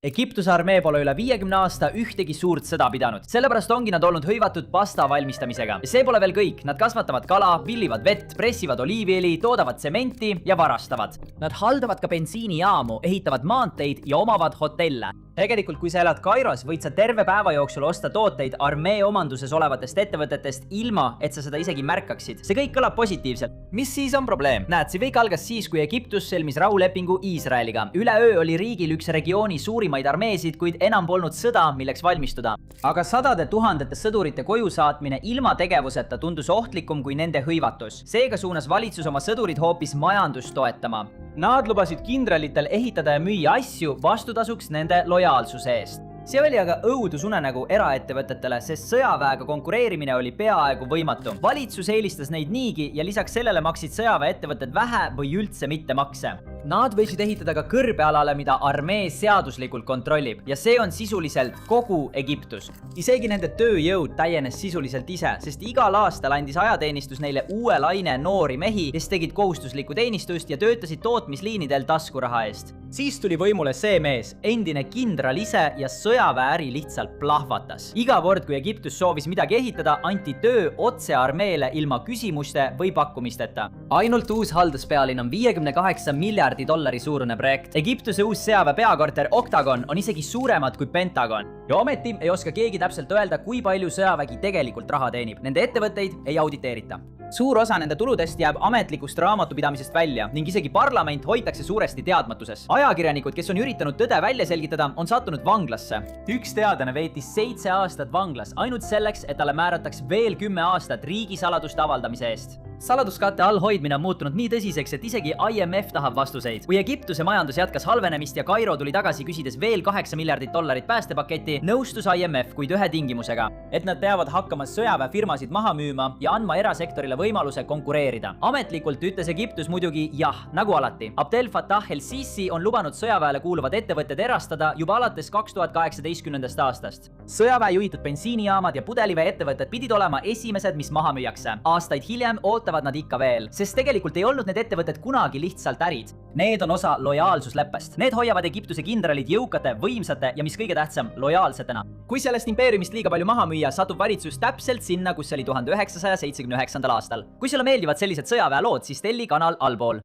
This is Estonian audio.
Egiptuse armee pole üle 50 aasta ühtegi suurt sõda pidanud, sellepärast ongi nad olnud hõivatud pasta valmistamisega. Ja see pole veel kõik, nad kasvatavad kala, villivad vett, pressivad oliiviõli, toodavad tsementi ja varastavad. Nad haldavad ka bensiinijaamu, ehitavad maanteid ja omavad hotelle. Tegelikult, kui sa elad Kairos, võid sa terve päeva jooksul osta tooteid armee omanduses olevatest ettevõtetest ilma, et sa seda isegi märkaksid. See kõik kõlab positiivselt. Mis siis on probleem? Näed, see kõik algas siis, kui Egiptus sõlmis rahulepingu Iisraeliga. Üleöö oli riigil üks regiooni suurimaid armeesid, kuid enam polnud sõda, milleks valmistuda. Aga sadade tuhandete sõdurite koju saatmine ilma tegevuseta tundus ohtlikum kui nende hõivatus. Seega suunas valitsus oma sõdurid hoopis majandust toetama. Nad lubasid kindralitel ehitada ja müüa asju vastutasuks nende lojaalsuse eest. See oli aga õudusunenägu eraettevõtetele, sest sõjaväega konkureerimine oli peaaegu võimatu. Valitsus eelistas neid niigi ja lisaks sellele maksid sõjaväeettevõtted vähe või üldse mitte makse. Nad võisid ehitada ka kõrbealale, mida armee seaduslikult kontrollib, ja see on sisuliselt kogu Egiptus. Isegi nende tööjõud täienes sisuliselt ise, sest igal aastal andis ajateenistus neile uue laine noori mehi, kes tegid kohustuslikku teenistust ja töötasid tootmisliinidel taskuraha eest. Siis tuli võimule see mees, endine kindral ise, ja sõjaväeäri lihtsalt plahvatas. Iga kord, kui Egiptus soovis midagi ehitada, anti töö otse armeele ilma küsimuste või pakkumisteta. Ainult uus halduspealinn on $58 miljardi suurune projekt. Egiptuse uus sõjaväe peakorter Octagon on isegi suuremad kui Pentagon. Ja ometi ei oska keegi täpselt öelda, kui palju sõjavägi tegelikult raha teenib. Nende ettevõtteid ei auditeerita. Suur osa nende tuludest jääb ametlikust raamatupidamisest välja ning isegi parlament hoitakse suuresti teadmatuses. Ajakirjanikud, kes on üritanud tõde välja selgitada, on sattunud vanglasse. Üks teadlane veetis 7 aastat vanglas ainult selleks, et talle määrataks veel 10 aastat riigisaladuste avaldamise eest. Saladuskatte all hoidmine on muutunud nii tõsiseks, et isegi IMF tahab vastuseid. Kui Egiptuse majandus jätkas halvenemist ja Kairo tuli tagasi küsides veel $8 miljardit päästepaketti, nõustus IMF, kuid ühe tingimusega, et nad peavad hakkama sõjaväefirmasid maha müüma ja andma erasektorile võimaluse konkureerida. Ametlikult ütles Egiptus muidugi jah, nagu alati. Abdel Fattah el-Sisi on lubanud sõjaväele kuuluvad ettevõtted erastada juba alates 2018. aastast. Sõjaväe juhitud bensiinijaamad ja pudelivee ettevõtted pidid olema esimesed, mis maha müüakse. Aastaid hiljem ootavad nad ikka veel, sest tegelikult ei olnud need ettevõtted kunagi lihtsalt ärid. Need on osa lojaalsusleppest. Need hoiavad Egiptuse kindralid jõukate, võimsate ja mis kõige tähtsam, lojaalsetena. Kui sellest impeeriumist liiga palju maha müüa, satub valitsus täpselt sinna, kus oli 1979. aastal. Kui sulle meeldivad sellised sõjaväelood, siis telli kanal allpool.